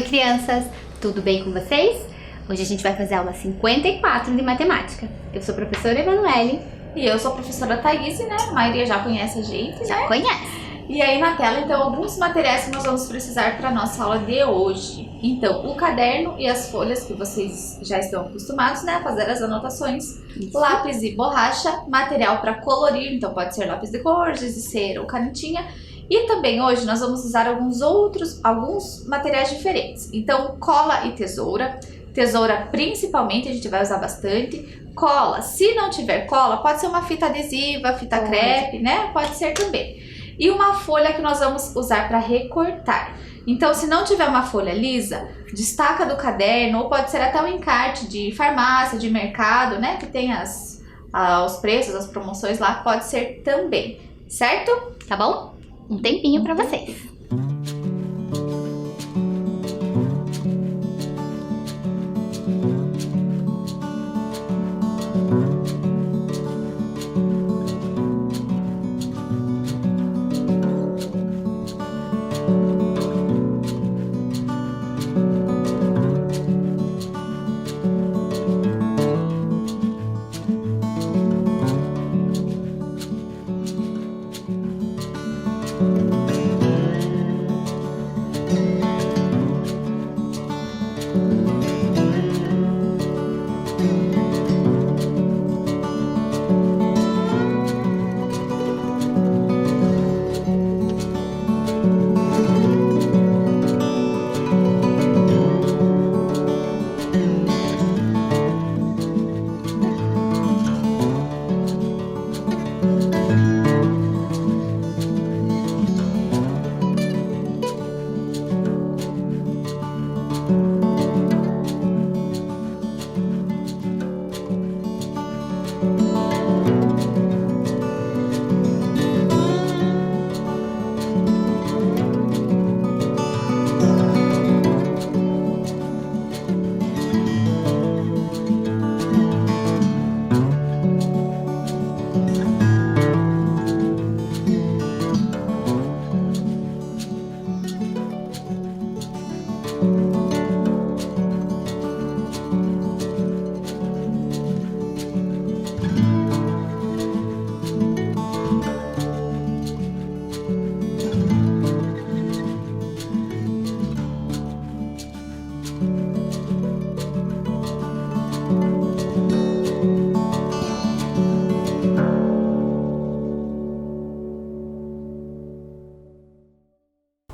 crianças! Tudo bem com vocês? Hoje a gente vai fazer a aula 54 de matemática. Eu sou a professora Emanuele. E eu sou a professora Thaís, né? A maioria já conhece a gente, Já né? conhece. E aí na tela, então, alguns materiais que nós vamos precisar para a nossa aula de hoje. Então, o caderno e as folhas que vocês já estão acostumados, né? A fazer as anotações. Isso. Lápis e borracha, material para colorir, então pode ser lápis de cor, giz de cera ou canetinha. E também hoje nós vamos usar alguns materiais diferentes. Então, cola e tesoura. Tesoura principalmente, a gente vai usar bastante. Cola, se não tiver cola, pode ser uma fita adesiva, fita crepe, né? Pode ser também. E uma folha que nós vamos usar para recortar. Então, se não tiver uma folha lisa, destaca do caderno, ou pode ser até um encarte de farmácia, de mercado, né? Que tem os preços, as promoções lá, pode ser também, certo? Tá bom? Um tempinho pra vocês.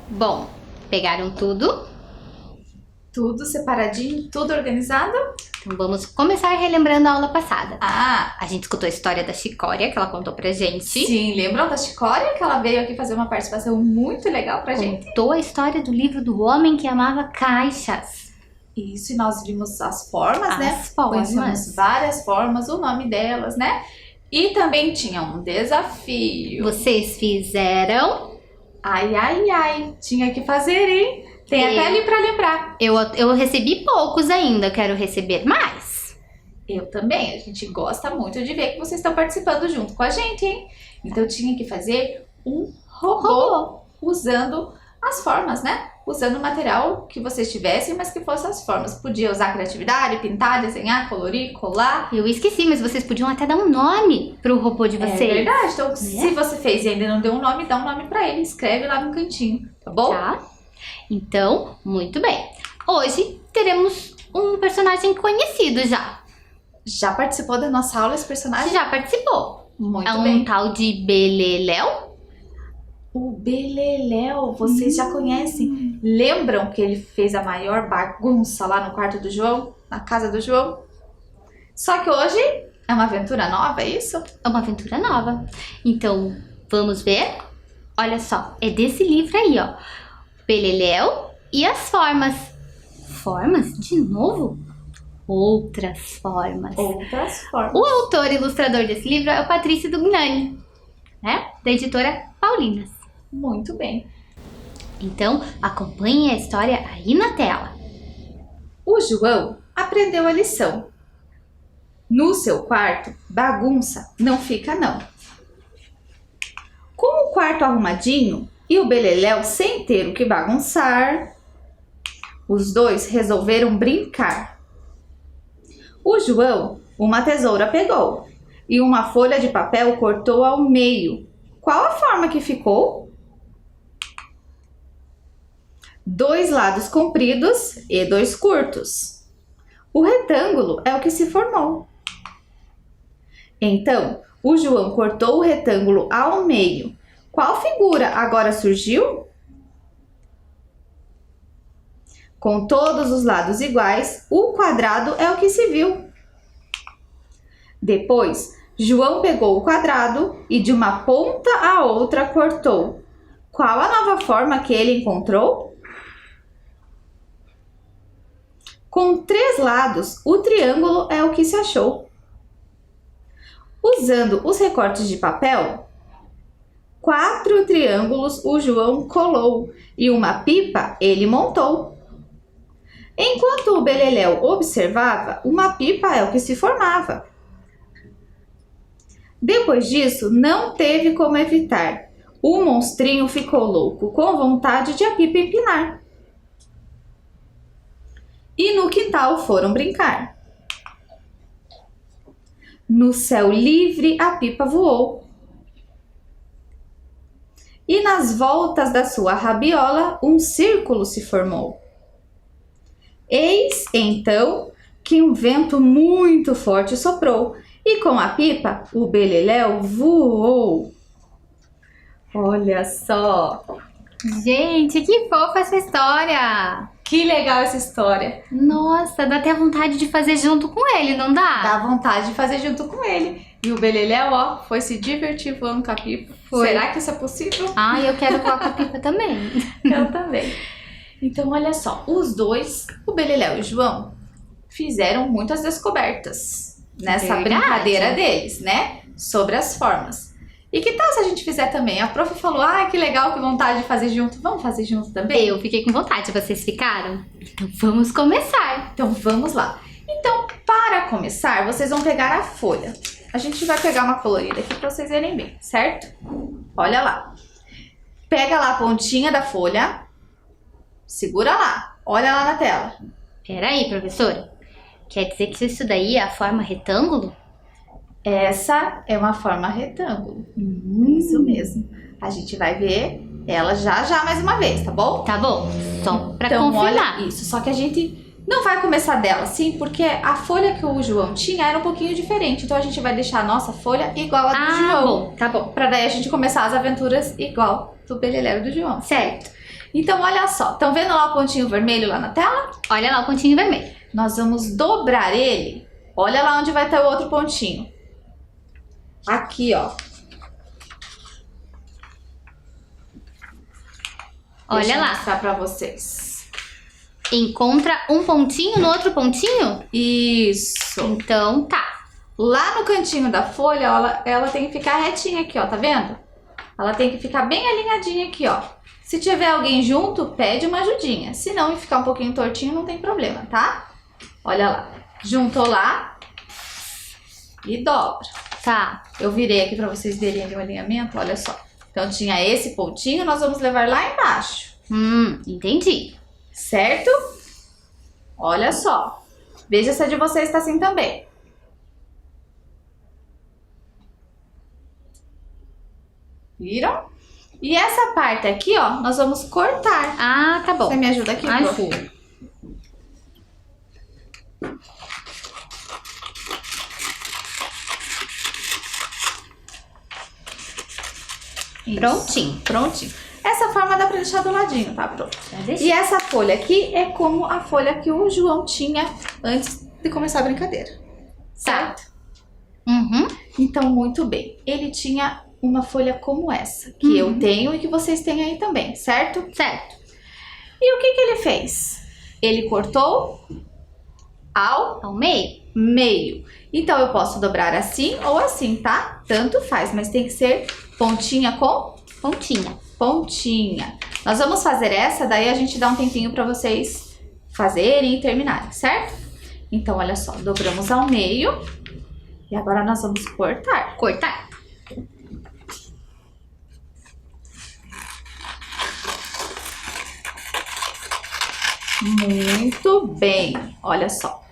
Bom, pegaram tudo? Tudo separadinho, tudo organizado? Então vamos começar relembrando a aula passada. Ah, A gente escutou a história da Chicória, que ela contou pra gente. sim, lembram da Chicória? Que ela veio aqui fazer uma participação muito legal pra gente. Contou a história do livro do homem que amava caixas. Isso, e nós vimos as formas, né? As formas. Conhecemos várias formas, o nome delas, né? E também tinha um desafio. Vocês fizeram? Ai, ai, ai, tinha que fazer, hein? Tem até ali pra lembrar. Eu recebi poucos ainda, eu quero receber mais. Eu também, a gente gosta muito de ver que vocês estão participando junto com a gente, hein? Então tinha que fazer um robô usando as formas, né? Usando o material que vocês tivessem, mas que fosse as formas. Podia usar criatividade, pintar, desenhar, colorir, colar. Eu esqueci, mas vocês podiam até dar um nome pro robô de vocês. É verdade, então se você fez e ainda não deu um nome, dá um nome pra ele, escreve lá no cantinho, tá bom? Tá? Então, muito bem. Hoje teremos um personagem conhecido já. Já participou da nossa aula esse personagem? Já participou. Muito É bem. um tal de Beleléu. O Beleléu, vocês já conhecem? Lembram que ele fez a maior bagunça lá no quarto do João? Na casa do João? Só que hoje é uma aventura nova, é isso? É uma aventura nova. Então, vamos ver? Olha só, é desse livro aí, ó. Beleléu e as formas. Formas? De novo? Outras formas. Outras formas. O autor e ilustrador desse livro é o Patrício Dugnani, né? Da editora Paulinas. Muito bem. Então, acompanhe a história aí na tela. O João aprendeu a lição. No seu quarto, bagunça não fica não. Com o quarto arrumadinho e o Beleléu sem ter o que bagunçar, os dois resolveram brincar. O João uma tesoura pegou e uma folha de papel cortou ao meio. Qual a forma que ficou? 2 lados compridos e 2 curtos. O retângulo é o que se formou. Então, o João cortou o retângulo ao meio. Qual figura agora surgiu? Com todos os lados iguais, o quadrado é o que se viu. Depois, João pegou o quadrado e de uma ponta à outra cortou. Qual a nova forma que ele encontrou? Com 3 lados, o triângulo é o que se achou. Usando os recortes de papel, 4 triângulos o João colou e uma pipa ele montou. Enquanto o Beleléu observava, uma pipa é o que se formava. Depois disso, não teve como evitar. O monstrinho ficou louco, com vontade de a pipa empinar. E no quintal foram brincar. No céu livre a pipa voou. E nas voltas da sua rabiola um círculo se formou. Eis então que um vento muito forte soprou e com a pipa o Beleléu voou. Olha só! Gente, que fofa essa história! Que legal essa história! Nossa, dá até vontade de fazer junto com ele, não dá? Dá vontade de fazer junto com ele. E o Beleléu, ó, foi se divertir voando com a pipa. Foi. Será que isso é possível? Ah, eu quero voar com a pipa também. Eu também. Então, olha só, os dois, o Beleléu e o João, fizeram muitas descobertas nessa Verdade. brincadeira deles, né? Sobre as formas. E que tal se a gente fizer também? A prof falou, que legal, que vontade de fazer junto. Vamos fazer junto também? Eu fiquei com vontade, vocês ficaram? Então vamos começar. Então, vamos lá. Então, para começar, vocês vão pegar a folha. A gente vai pegar uma colorida aqui para vocês verem bem, certo? Olha lá. Pega lá a pontinha da folha. Segura lá. Olha lá na tela. Peraí, professora. Quer dizer que isso daí é a forma retângulo? Essa é uma forma retângulo. Isso mesmo. A gente vai ver ela já mais uma vez, tá bom? Tá bom, só pra Então, confirmar. olha isso. Só que a gente não vai começar dela assim, porque a folha que o João tinha era um pouquinho diferente. Então a gente vai deixar a nossa folha igual a do João. Bom, tá bom. Pra daí a gente começar as aventuras igual do Beleléu e do João. Certo. Então, olha só. Estão vendo lá o pontinho vermelho lá na tela? Olha lá o pontinho vermelho. Nós vamos dobrar ele. Olha lá onde vai ter o outro pontinho. Aqui, ó. Olha Deixa eu lá. mostrar pra vocês. Encontra um pontinho no outro pontinho? Isso. Então tá. Lá no cantinho da folha, ela tem que ficar retinha aqui, ó. Tá vendo? Ela tem que ficar bem alinhadinha aqui, ó. Se tiver alguém junto, pede uma ajudinha. Se não e ficar um pouquinho tortinho, não tem problema, tá? Olha lá. Juntou lá e dobra. Tá. Eu virei aqui pra vocês verem ali o alinhamento, olha só. Então tinha esse pontinho, nós vamos levar lá embaixo. Entendi. Certo? Olha só. Veja se a de vocês está assim também. Viram? E essa parte aqui, ó, nós vamos cortar. Ah, tá bom. Você me ajuda aqui, prof? Ajuda. Isso. Prontinho. Prontinho. Essa forma dá pra deixar do ladinho, tá, prof? Já deixei. E essa folha aqui é como a folha que o João tinha antes de começar a brincadeira. Certo? Uhum. Então, muito bem. Ele tinha uma folha como essa, que eu tenho e que vocês têm aí também, certo? Certo. E o que ele fez? Ele cortou ao Ao meio? meio. Então, eu posso dobrar assim ou assim, tá? Tanto faz, mas tem que ser pontinha com Pontinha. pontinha. Nós vamos fazer essa, daí a gente dá um tempinho para vocês fazerem e terminarem, certo? Então, olha só, dobramos ao meio e agora nós vamos cortar. Cortar. Muito bem, olha só.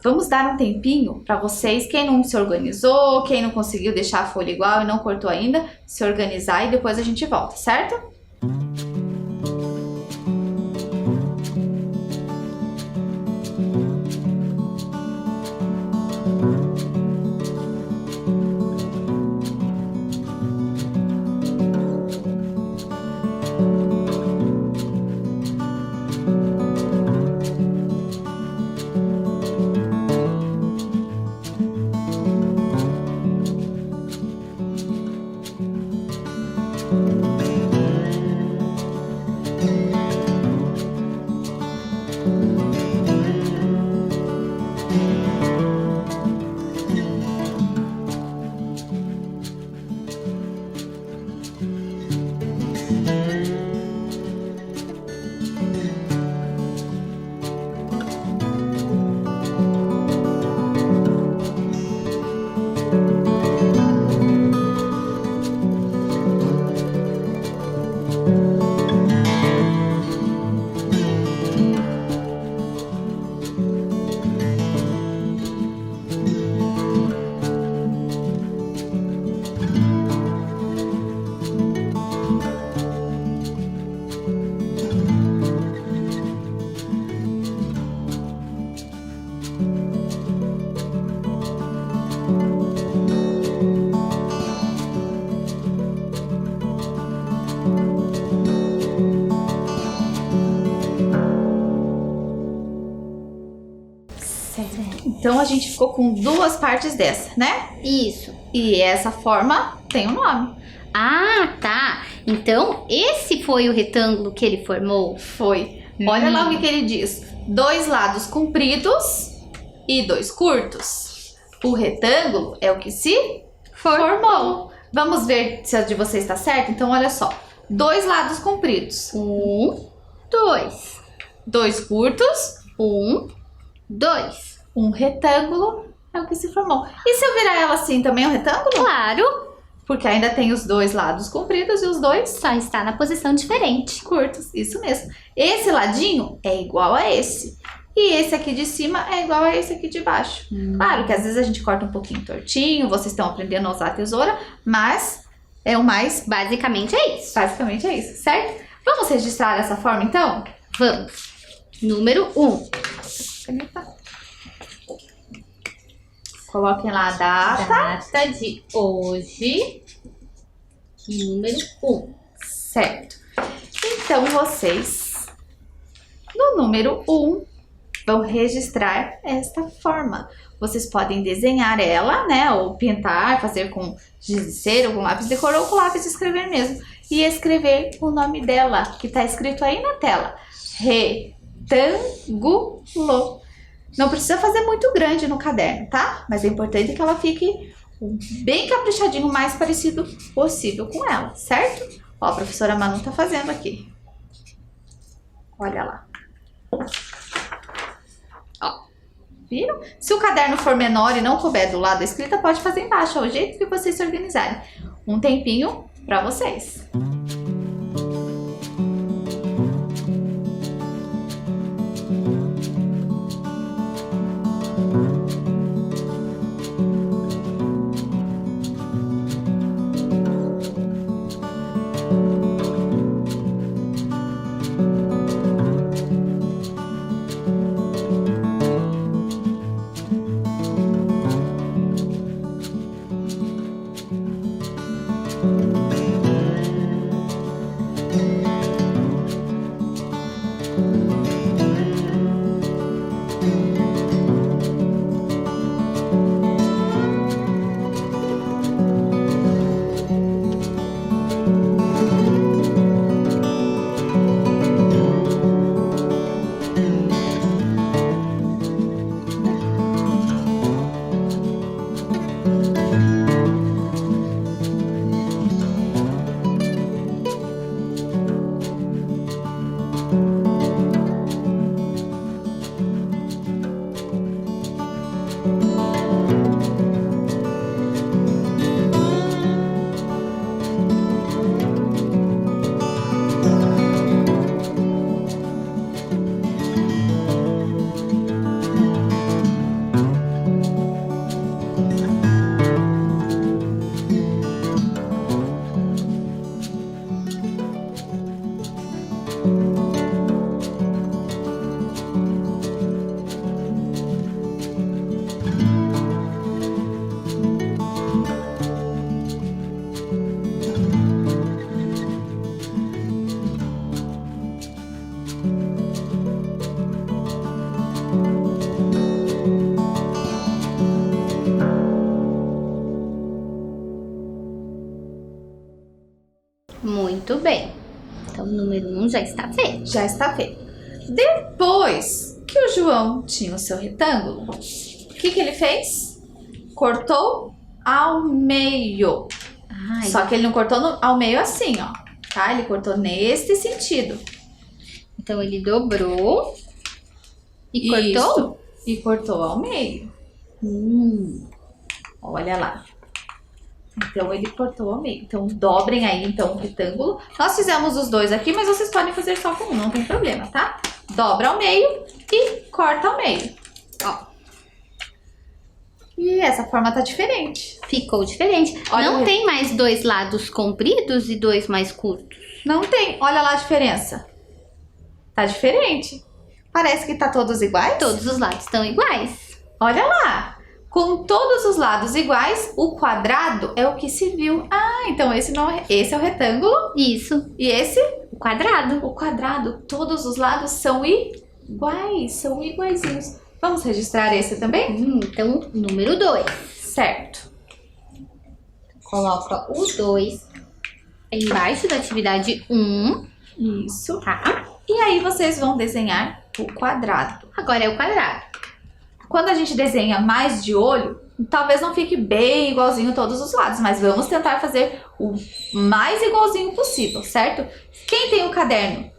Vamos dar um tempinho para vocês, quem não se organizou, quem não conseguiu deixar a folha igual e não cortou ainda, se organizar e depois a gente volta, certo? Então a gente ficou com duas partes dessa, né? Isso. E essa forma tem um nome. Ah, tá. Então, esse foi o retângulo que ele formou? Foi. Olha lá o que ele diz. 2 lados compridos e 2 curtos. O retângulo é o que se formou. Vamos ver se a de vocês está certo? Então, olha só. 2 lados compridos. 1, 2. 2 curtos. 1, 2. Um retângulo é o que se formou. E se eu virar ela assim, também é um retângulo? Claro. Porque ainda tem os 2 lados compridos e os 2 Só está na posição diferente. curtos. Isso mesmo. Esse ladinho é igual a esse. E esse aqui de cima é igual a esse aqui de baixo. Claro que às vezes a gente corta um pouquinho tortinho, vocês estão aprendendo a usar a tesoura, mas é o mais... Basicamente é isso. Basicamente é isso, certo? Vamos registrar essa forma, então? Vamos. Número 1. Caneta. Coloquem lá a data. Data de hoje. Número 1. Certo. Então, vocês, no número 1, vão registrar esta forma. Vocês podem desenhar ela, né? Ou pintar, fazer com giz de cera, ou com lápis de cor, ou com lápis de escrever mesmo. E escrever o nome dela, que está escrito aí na tela. Retângulo. Não precisa fazer muito grande no caderno, tá? Mas é importante que ela fique bem caprichadinho, o mais parecido possível com ela, certo? Ó, a professora Manu tá fazendo aqui. Olha lá. Ó, viram? Se o caderno for menor e não couber do lado da escrita, pode fazer embaixo, ó, o jeito que vocês se organizarem. Um tempinho pra vocês. Muito bem. Então, o número 1 já está feito. Já está feito. Depois que o João tinha o seu retângulo, o que ele fez? Cortou ao meio. Ai, Só que ele não cortou ao meio assim, ó. Tá? Ele cortou neste sentido. então, ele dobrou e cortou? Isso. E cortou ao meio. Olha lá. Então, ele cortou ao meio. Então, dobrem aí, então, o retângulo. Nós fizemos os dois aqui, mas vocês podem fazer só com um, não tem problema, tá? Dobra ao meio e corta ao meio. Ó. E essa forma tá diferente. Ficou diferente. Olha Não o- tem mais 2 lados compridos e 2 mais curtos. Não tem. Olha lá a diferença. Tá diferente. Parece que tá todos iguais. Todos os lados estão iguais. Olha lá. Com todos os lados iguais, o quadrado é o que se viu. Ah, então esse não é, esse é o retângulo Isso, e esse o quadrado. o quadrado. Todos os lados são iguais, são iguaizinhos. Vamos registrar esse também? Então, número 2. Certo. Coloca o 2 embaixo da atividade 1, Isso. tá? E aí vocês vão desenhar o quadrado. Agora é o quadrado. Quando a gente desenha mais de olho, talvez não fique bem igualzinho todos os lados, mas vamos tentar fazer o mais igualzinho possível, certo? Quem tem o caderno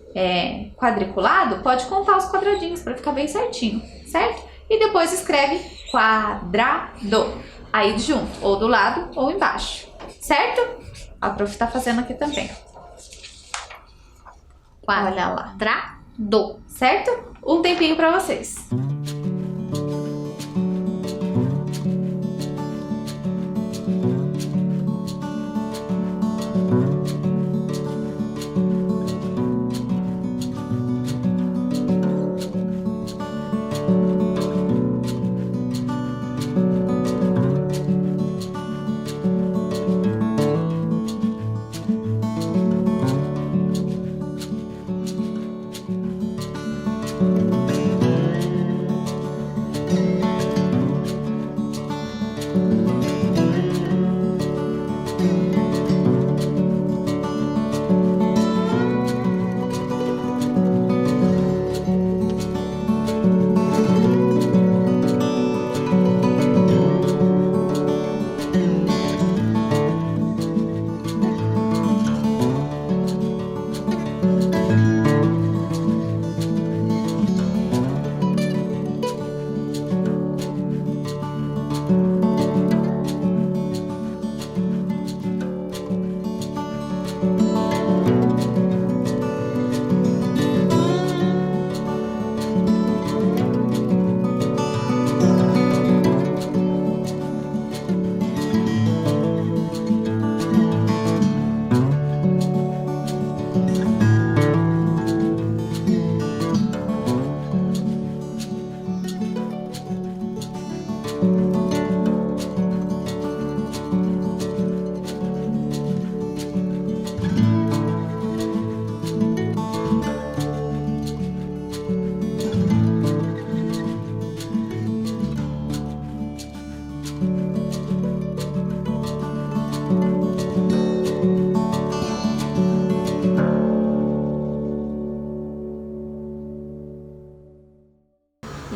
quadriculado, pode contar os quadradinhos para ficar bem certinho, certo? E depois escreve quadrado, aí junto, ou do lado ou embaixo, certo? A prof tá fazendo aqui também, olha lá, Quadrado. certo? Um tempinho para vocês.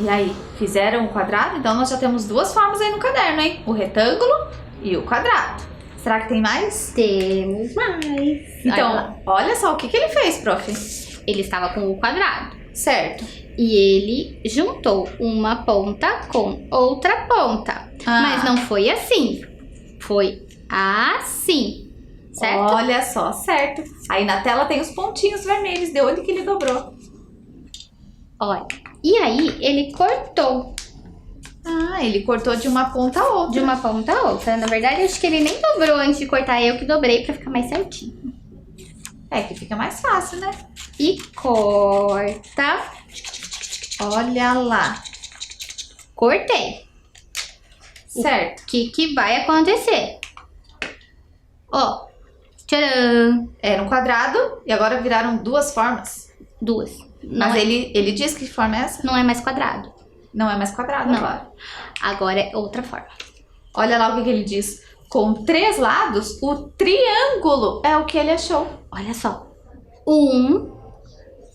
E aí, fizeram o quadrado? Então nós já temos duas formas aí no caderno, hein? O retângulo e o quadrado. Será que tem mais? Temos mais. Então, olha só o que ele fez, prof. Ele estava com o quadrado. Certo. E ele juntou uma ponta com outra ponta. Mas não foi assim. Foi assim. Certo? Olha só, certo. Aí na tela tem os pontinhos vermelhos de onde que ele dobrou. Olha. E aí, ele cortou Ah, ele cortou de uma ponta a outra. de uma ponta a outra. Na verdade, acho que ele nem dobrou antes de cortar. Eu que dobrei pra ficar mais certinho. É que fica mais fácil, né? E corta. Olha lá. Cortei. Certo. O que vai acontecer? Ó. Tcharam! Era um quadrado e agora viraram duas formas. Duas. Não, Mas é, ele diz que forma é essa? não é mais quadrado. Não é mais quadrado Não. agora. Agora é outra forma. Olha lá o que ele diz. com 3 lados, o triângulo é o que ele achou. Olha só. 1,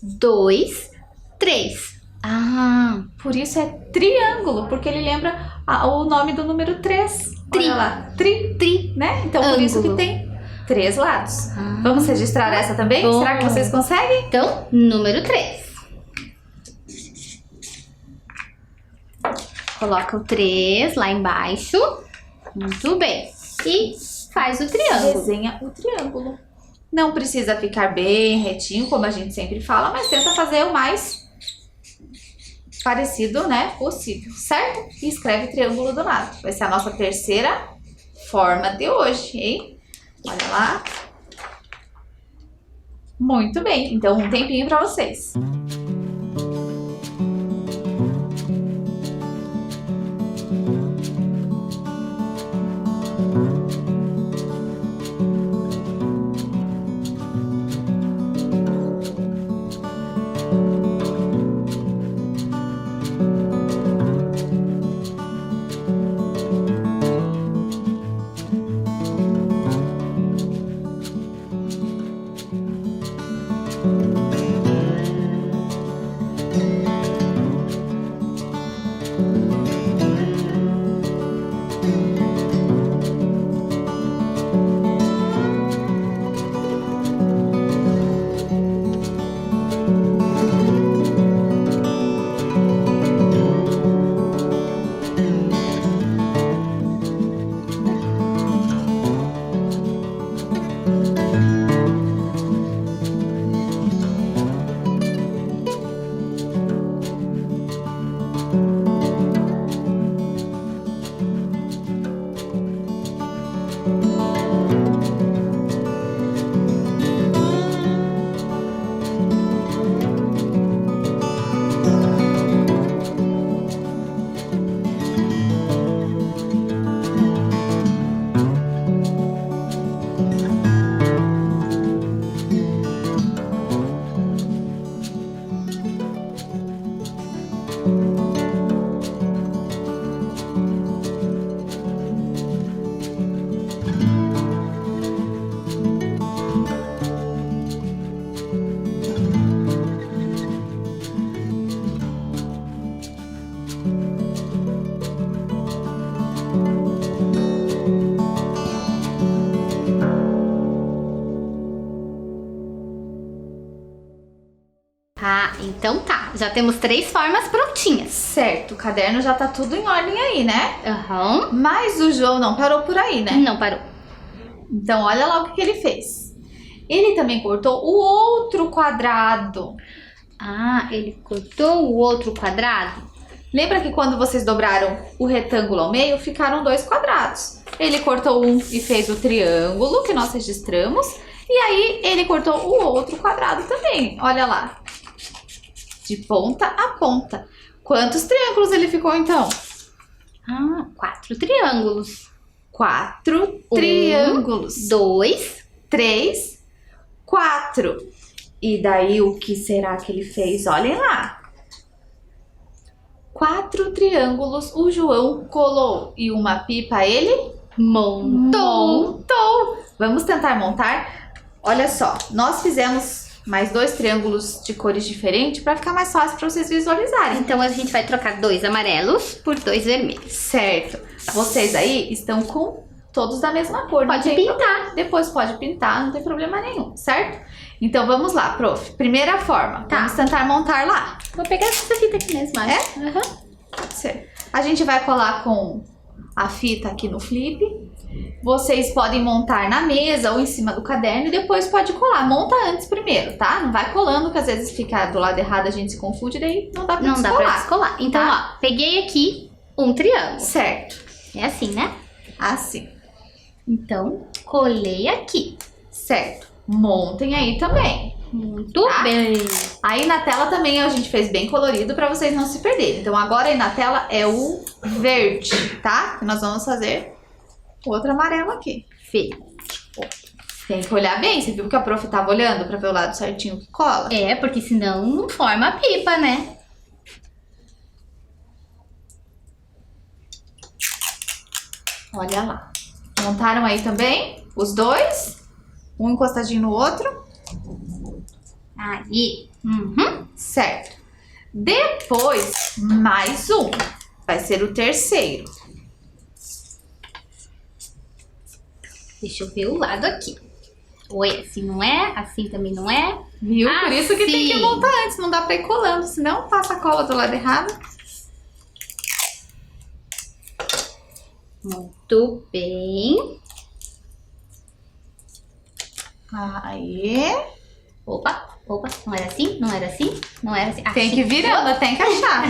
2, 3. Ah, Por isso é triângulo, porque ele lembra o nome do número 3. Tri. Olha lá, tri, né? Então por isso que Ângulo. tem 3 lados. Ah. Vamos registrar essa também? Bom. Será que vocês conseguem? Então, número 3. Coloca o 3 lá embaixo. Muito bem. E faz o triângulo. Desenha o triângulo. Não precisa ficar bem retinho, como a gente sempre fala, mas tenta fazer o mais parecido, né, possível, certo? E escreve triângulo do lado. Vai ser a nossa terceira forma de hoje, hein? Olha lá. Muito bem. Então, um tempinho para vocês. Ah, então tá. Já temos 3 formas prontinhas. Certo, o caderno já tá tudo em ordem aí, né? Aham. Mas o João não parou por aí, né? Não parou. Então, olha lá o que ele fez. Ele também cortou o outro quadrado. Ah, ele cortou o outro quadrado? Lembra que quando vocês dobraram o retângulo ao meio, ficaram 2 quadrados. Ele cortou um e fez o triângulo que nós registramos. E aí, ele cortou o outro quadrado também. Olha lá. De ponta a ponta. Quantos triângulos ele ficou, então? Ah, 4 triângulos. 4 triângulos. 2. 3, 4. E daí, o que será que ele fez? Olhem lá. 4 triângulos o João colou. E uma pipa ele Montou. Vamos tentar montar? Olha só, nós fizemos mais 2 triângulos de cores diferentes para ficar mais fácil para vocês visualizarem. Então a gente vai trocar 2 amarelos por 2 vermelhos. Certo. Vocês aí estão com todos da mesma cor. não Pode tem pintar. problema. Depois pode pintar, não tem problema nenhum, certo? Então vamos lá, prof. Primeira forma. Tá. Vamos tentar montar lá. Vou pegar essa fita aqui mesmo, acho. É? Aham. Pode ser. A gente vai colar com a fita aqui no flip. Vocês podem montar na mesa ou em cima do caderno e depois pode colar. Monta antes primeiro, tá? Não vai colando, que às vezes fica do lado errado, a gente se confunde, daí não dá pra Não dá descolar. pra descolar. Então, tá? ó, peguei aqui um triângulo. Certo. É assim, né? Assim. Então, colei aqui. Certo. Montem aí também. Muito Tá. bem. Aí na tela também a gente fez bem colorido pra vocês não se perderem. Então agora aí na tela é o verde, tá? Que nós vamos fazer outro amarelo aqui. Feio. Tem que olhar bem. Você viu que a prof tava olhando pra ver o lado certinho que cola? É, porque senão não forma a pipa, né? Olha lá. Montaram aí também? Os dois? Um encostadinho no outro? Aí. Uhum. Certo. Depois, mais um. Vai ser o terceiro. Deixa eu ver o lado aqui. Oi, assim não é? Assim também não é? Viu? Por isso que tem que Assim. montar antes. Não dá pra ir colando, senão passa a cola do lado errado. Muito bem. Aí. Opa, opa. Não era assim? Não era assim? Não era assim. Tem que ir virando, tem que achar.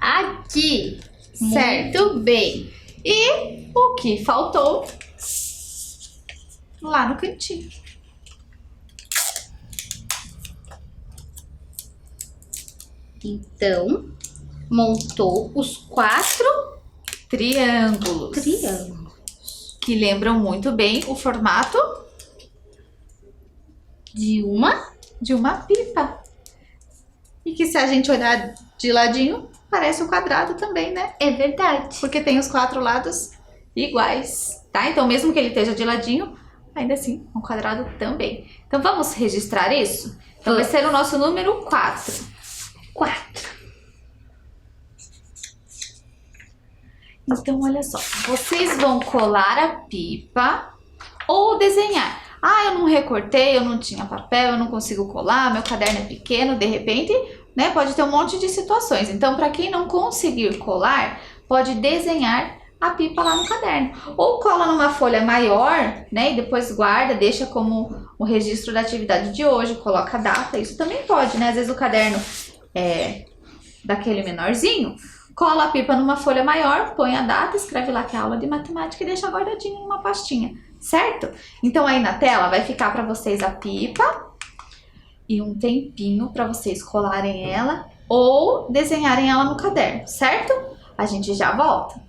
Aqui. Certo. Muito bem. E o que faltou lá no cantinho. Então, montou os 4 Triângulos. triângulos Que lembram muito bem o formato de uma pipa. E que se a gente olhar de ladinho, parece um quadrado também, né? É verdade. Porque tem os 4 lados iguais, tá? Então, mesmo que ele esteja de ladinho, ainda assim, um quadrado também. Então, vamos registrar isso? Então, vai ser o nosso número 4. 4. Então, olha só. Vocês vão colar a pipa ou desenhar. Ah, eu não recortei, eu não tinha papel, eu não consigo colar, meu caderno é pequeno, de repente, né? Pode ter um monte de situações. Então, para quem não conseguir colar, pode desenhar a pipa lá no caderno. Ou cola numa folha maior, né? E depois guarda, deixa como o registro da atividade de hoje, coloca a data. Isso também pode, né? Às vezes o caderno é daquele menorzinho, cola a pipa numa folha maior, põe a data, escreve lá que é aula de matemática e deixa guardadinho numa pastinha, certo? Então aí na tela vai ficar para vocês a pipa e um tempinho para vocês colarem ela ou desenharem ela no caderno, certo? A gente já volta.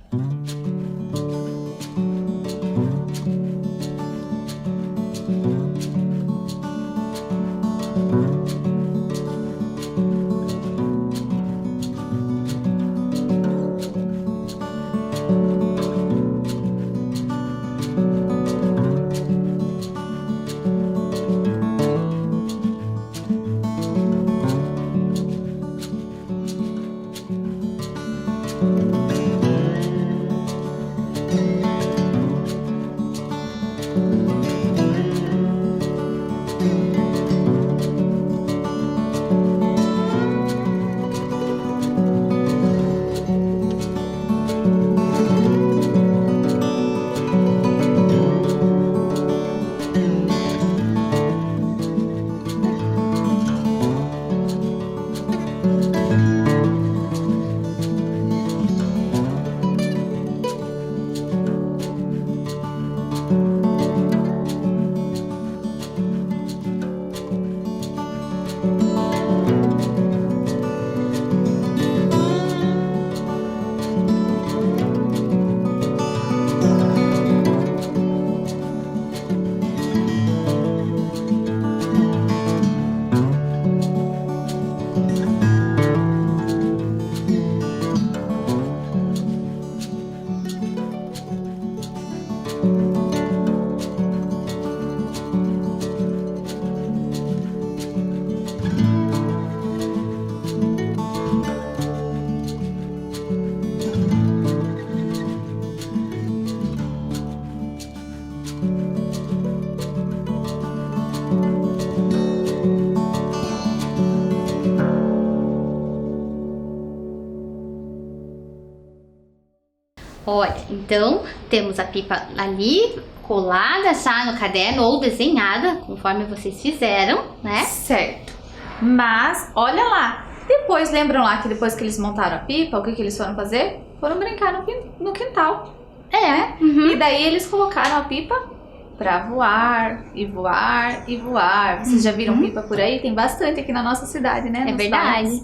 Olha, então temos a pipa ali colada já no caderno ou desenhada, conforme vocês fizeram, né? Certo. Mas, olha lá. Depois, lembram lá que depois que eles montaram a pipa, o que eles foram fazer? Foram brincar no quintal. É. Uhum. E daí eles colocaram a pipa pra voar e voar e voar. Vocês já viram pipa por aí? Tem bastante aqui na nossa cidade, né? É Nos verdade. bairros.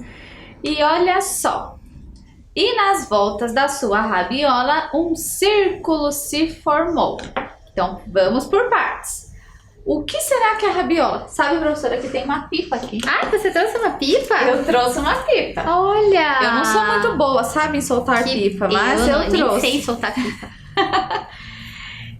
E olha só. E nas voltas da sua rabiola, um círculo se formou. Então, vamos por partes. O que será que é a rabiola? Sabe, professora, que tem uma pipa aqui. Ah, você trouxe uma pipa? Eu trouxe uma pipa. Olha! Eu não sou muito boa, sabe, em soltar pipa, mas eu nem trouxe. sei soltar pipa.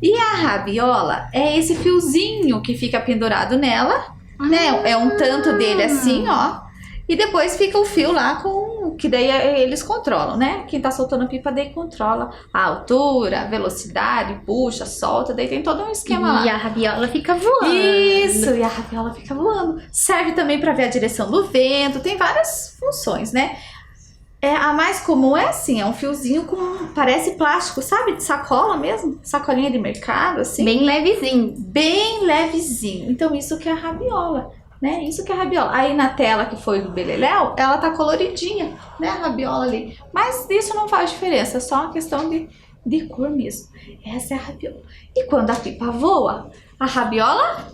E a rabiola é esse fiozinho que fica pendurado nela, né? É um tanto dele assim, ó. E depois fica o fio lá com... Que daí eles controlam, né? Quem tá soltando pipa daí controla a altura, a velocidade, puxa, solta. Daí tem todo um esquema lá. E a rabiola fica voando. Isso, e a rabiola fica voando. Serve também para ver a direção do vento, tem várias funções, né? A mais comum é assim, é um fiozinho com, parece plástico, sabe? De sacola mesmo, sacolinha de mercado, assim. Bem levezinho. Bem levezinho. Então isso que é a rabiola, né? Isso que é a rabiola. Aí na tela que foi do beleléu, ela tá coloridinha, né? A rabiola ali. Mas isso não faz diferença, é só uma questão de cor mesmo. Essa é a rabiola. E quando a pipa voa, a rabiola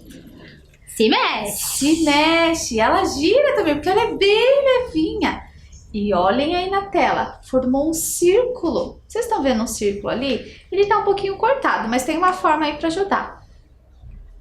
Se mexe. se mexe, ela gira também, porque ela é bem levinha. E olhem aí na tela, formou um círculo. Vocês estão vendo um círculo ali? Ele tá um pouquinho cortado, mas tem uma forma aí para ajudar.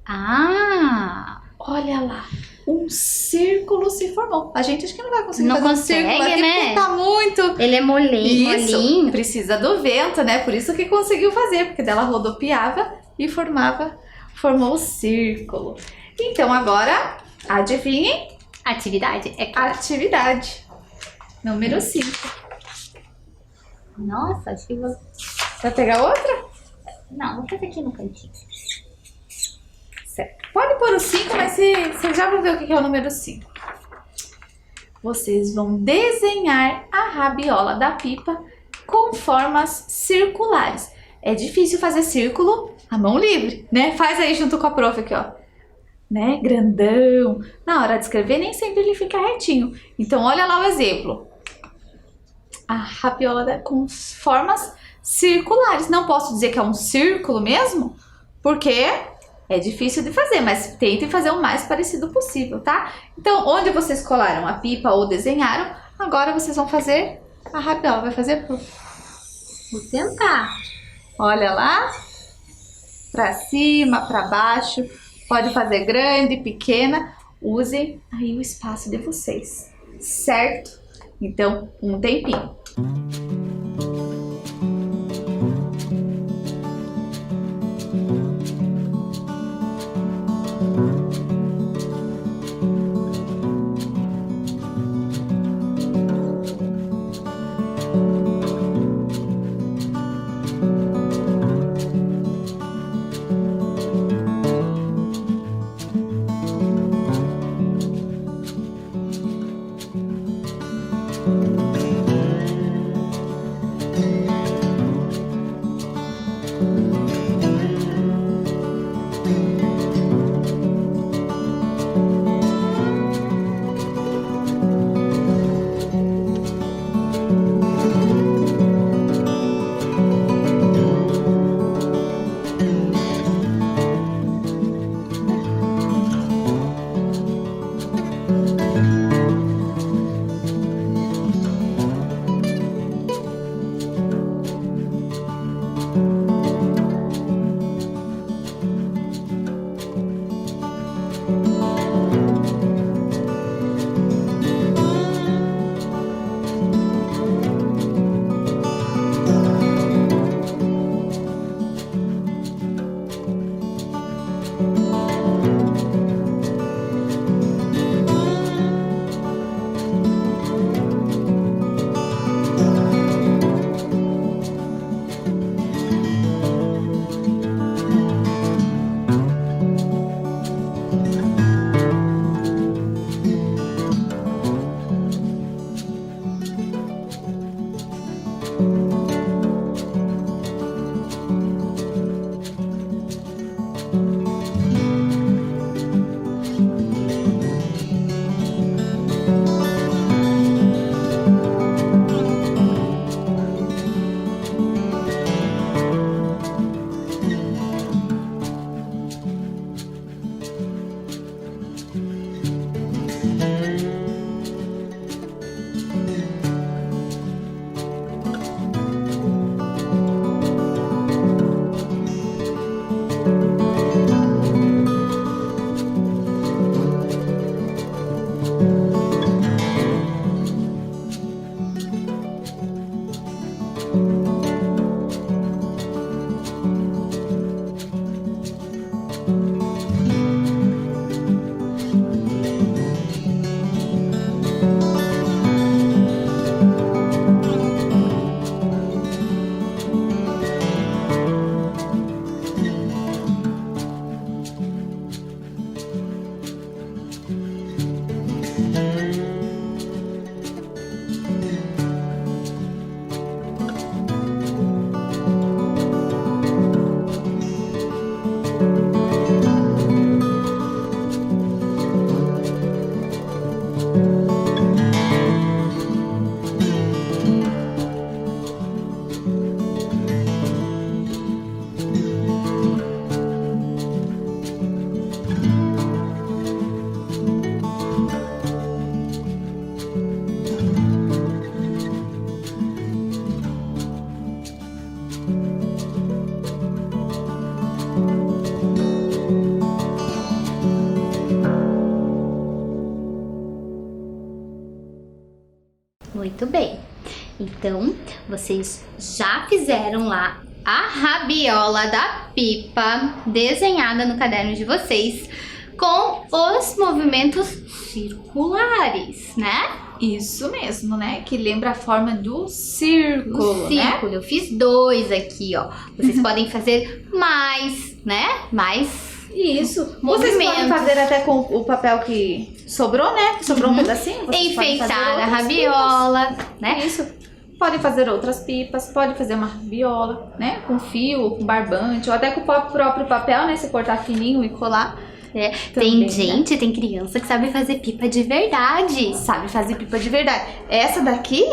Ah! Olha lá, um círculo se formou. A gente acho que não vai conseguir Não fazer um consegue, círculo aqui, né? porque tá muito... Ele é molinho. Isso, precisa do vento, né? Por isso que conseguiu fazer, porque dela rodopiava e formou o círculo. Então agora, adivinhem? Atividade. É claro. Atividade. Número 5. Nossa, acho que vou... Vai pegar outra? Não, vou fazer aqui no cantinho. Certo. Pode pôr o 5, mas vocês já vão ver o que é o número 5. Vocês vão desenhar a rabiola da pipa com formas circulares. É difícil fazer círculo à mão livre, né? Faz aí junto com a prof aqui, ó. Né? Grandão. Na hora de escrever, nem sempre ele fica retinho. Então, olha lá o exemplo. A rabiola com formas circulares. Não posso dizer que é um círculo mesmo, porque é difícil de fazer, mas tentem fazer o mais parecido possível, tá? Então, onde vocês colaram a pipa ou desenharam, agora vocês vão fazer a rabiola. Vai fazer? Vou tentar. Olha lá. Pra cima, pra baixo. Pode fazer grande, pequena. Usem aí o espaço de vocês, certo? Então, um tempinho. Então, vocês já fizeram lá a rabiola da pipa desenhada no caderno de vocês com os movimentos circulares, né? Isso mesmo, né? Que lembra a forma do círculo, né? Círculo. Eu fiz 2 aqui, ó. Vocês podem fazer mais, né? Mais Isso. Vocês movimentos. podem fazer até com o papel que sobrou, né? Que sobrou um pedacinho. Vocês podem fazer enfeitar a outras rabiola, né? pipas. Isso. Podem fazer outras pipas, pode fazer uma rabiola, né? Com fio, ou com barbante, ou até com o próprio papel, né? Se cortar fininho e colar. É, Também, tem gente, tem criança que sabe fazer pipa de verdade. Sabe fazer pipa de verdade. Essa daqui,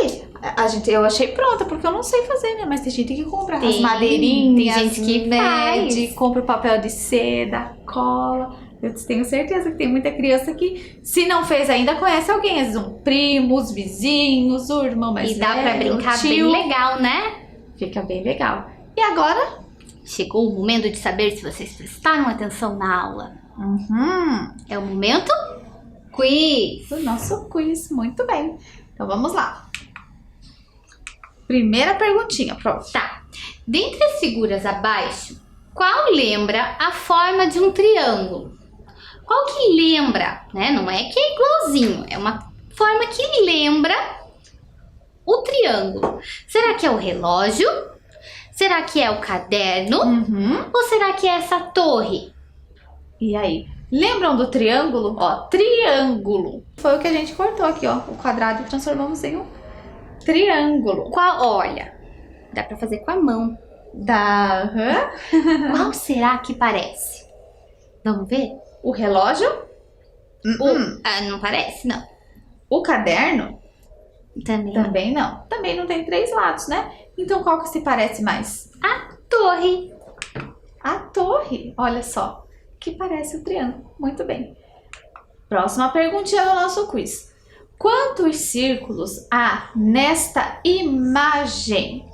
eu achei pronta, porque eu não sei fazer, né? Mas tem gente que compra as madeirinhas, tem gente que faz. compra o papel de seda, cola. Eu tenho certeza que tem muita criança que, se não fez ainda, conhece alguém. Às vezes um primo, os vizinhos, o irmão mais E dá velho, pra brincar o bem tio. legal, né? Fica bem legal. E agora? Chegou o momento de saber se vocês prestaram atenção na aula. É o momento quiz. O nosso quiz, muito bem. Então vamos lá. Primeira perguntinha, pronto. Tá. Dentre as figuras abaixo, qual lembra a forma de um triângulo? Qual que lembra, né? Não é que é igualzinho, é uma forma que lembra o triângulo. Será que é o relógio? Será que é o caderno? Ou será que é essa torre? E aí? Lembram do triângulo? Ó, triângulo. Foi o que a gente cortou aqui, ó. O quadrado e transformamos em um triângulo. Olha, dá pra fazer com a mão. Qual será que parece? Vamos ver? O relógio? Não parece, não. O caderno? Também. Também não. Também não tem 3 lados, né? Então qual que se parece mais? A torre. A torre. Olha só. Que parece o triângulo. Muito bem. Próxima perguntinha do nosso quiz. Quantos círculos há nesta imagem?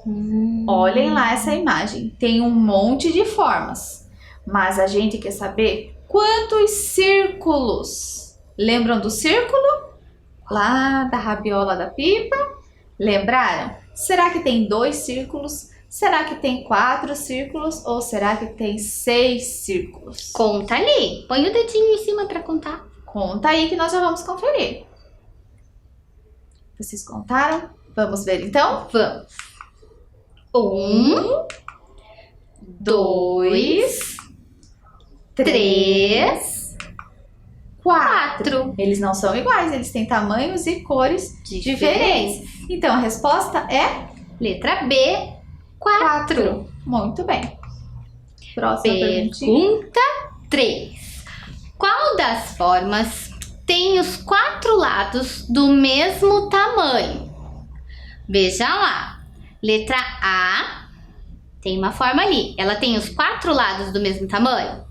Olhem lá essa imagem. Tem um monte de formas. Mas a gente quer saber quantos círculos. Lembram do círculo? Lá da rabiola da pipa? Lembraram? Será que tem 2 círculos? Será que tem 4 círculos? Ou será que tem 6 círculos? Conta ali. Põe o dedinho em cima pra contar. Conta aí que nós já vamos conferir. Vocês contaram? Vamos ver então? Vamos. 1, 2, 3, 4. Eles não são iguais, eles têm tamanhos e cores diferentes. Então a resposta é Letra B, 4. Muito bem. Próxima perguntinha. Pergunta 3. Qual das formas tem os 4 lados do mesmo tamanho? Veja lá. Letra A tem uma forma ali. Ela tem os 4 lados do mesmo tamanho?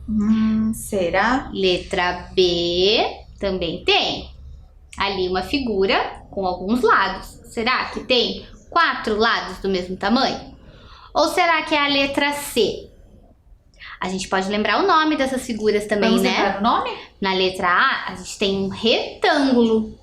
Será? Letra B também tem. Ali uma figura com alguns lados. Será que tem 4 lados do mesmo tamanho? Ou será que é a letra C? A gente pode lembrar o nome dessas figuras também, Vamos né? lembrar o nome? Na letra A, a gente tem um retângulo,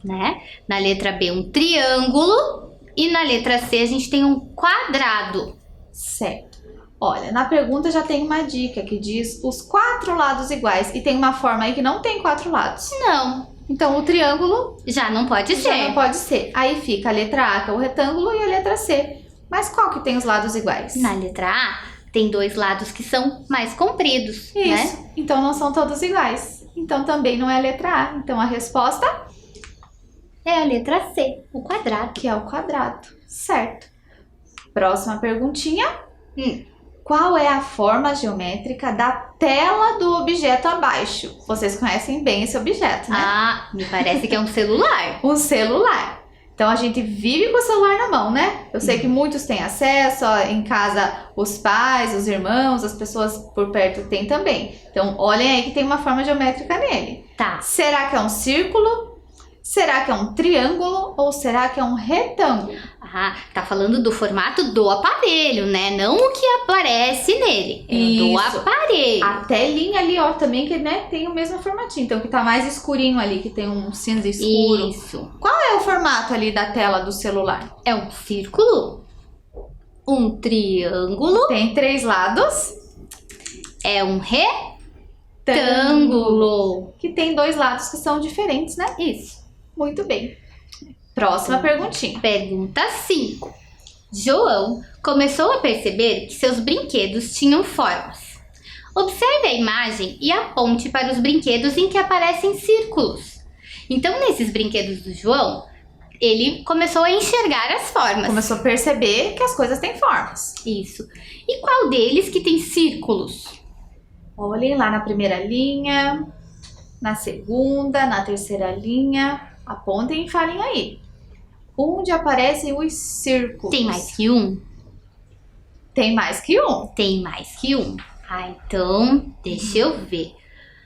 né? Na letra B, um triângulo. E na letra C, a gente tem um quadrado. Certo. Olha, na pergunta já tem uma dica que diz os 4 lados iguais. E tem uma forma aí que não tem 4 lados. Não, Então o triângulo já não pode já ser. não pode ser. Aí fica a letra A, que é o retângulo, e a letra C. Mas qual que tem os lados iguais? Na letra A, tem 2 lados que são mais compridos, né? Isso. Então não são todos iguais. Então também não é a letra A. Então a resposta, É a letra C, o quadrado. que é o quadrado. Certo. Próxima perguntinha. Hum. Qual é a forma geométrica da tela do objeto abaixo? Vocês conhecem bem esse objeto, né? Ah, me parece que é um celular. Um celular. Então a gente vive com o celular na mão, né? Eu sei que muitos têm acesso, ó, em casa os pais, os irmãos, as pessoas por perto têm também. Então olhem aí que tem uma forma geométrica nele. Tá. Será que é um círculo? Será que é um triângulo ou será que é um retângulo? Ah, tá falando do formato do aparelho, né? Não o que aparece nele. É do Isso. aparelho. A telinha ali, ó, também que, né, tem o mesmo formatinho. Então, que tá mais escurinho ali, que tem um cinza escuro. Isso. Qual é o formato ali da tela do celular? É um círculo, um triângulo, Tem 3 lados. é um retângulo. Que tem 2 lados que são diferentes, né? Isso. Muito bem. Próxima perguntinha. Pergunta 5. João começou a perceber que seus brinquedos tinham formas. Observe a imagem e aponte para os brinquedos em que aparecem círculos. Então, nesses brinquedos do João, ele começou a enxergar as formas. Começou a perceber que as coisas têm formas. Isso. E qual deles que tem círculos? Olhem lá na primeira linha, na segunda, na terceira linha. Apontem e falem aí. Onde aparecem os círculos? Tem mais que um? Tem mais que um. Tem mais que um. Ah, então, deixa eu ver.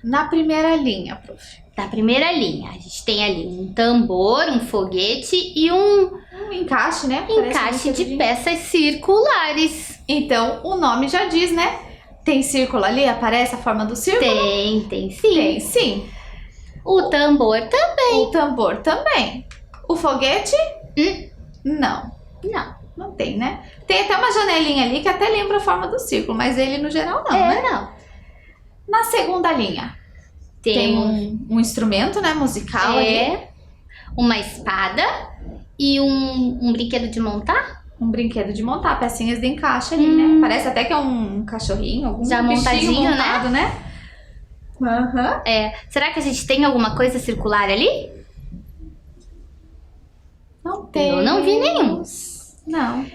Na primeira linha, prof. Da primeira linha, a gente tem ali um tambor, um foguete e um Um encaixe, né? Parece encaixe um de brinquedinho. peças circulares. Então, o nome já diz, né? Tem círculo ali? Aparece a forma do círculo? Tem sim. Tem, sim. O tambor também. O tambor também. O foguete? Não, Não. não tem, né? Tem até uma janelinha ali que até lembra a forma do círculo, mas ele no geral não, né? Não. Na segunda linha, tem um instrumento, né, musical ali. Uma espada e um brinquedo de montar. Um brinquedo de montar, pecinhas de encaixe ali, né? Parece até que é um cachorrinho, algum Já bichinho montadinho, né? montado, né? Aham. Será que a gente tem alguma coisa circular ali? Não tem. Eu não vi nenhum. Não.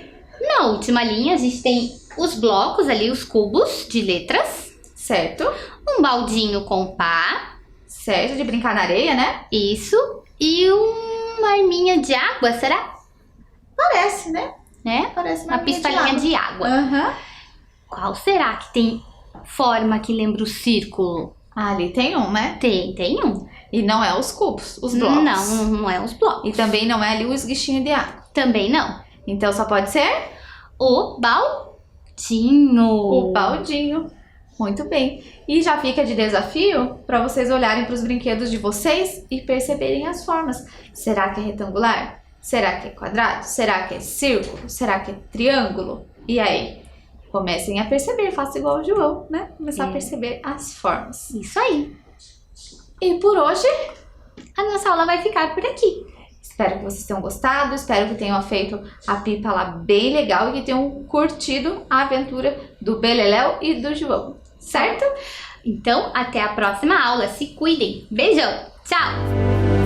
Na última linha, a gente tem os blocos ali, os cubos de letras. Certo. Um baldinho com pá. Certo, de brincar na areia, né? Isso. E uma arminha de água, será? Parece, né? Né? Parece Uma pistolinha de água. Aham. Qual será que tem forma que lembra o círculo? Ali tem um, né? Tem um. E não é os cubos, os blocos. Não é os blocos. E também não é ali o esguichinho de água. Também não. Então só pode ser O baldinho. o baldinho. Muito bem. E já fica de desafio para vocês olharem para os brinquedos de vocês e perceberem as formas. Será que é retangular? Será que é quadrado? Será que é círculo? Será que é triângulo? E aí? Comecem a perceber, faça igual o João, né? Começar a perceber as formas. Isso aí. E por hoje, A nossa aula vai ficar por aqui. espero que vocês tenham gostado, espero que tenham feito a pipa lá bem legal e que tenham curtido a aventura do Beleléu e do João, certo? Então, até a próxima aula. Se cuidem. Beijão. Tchau.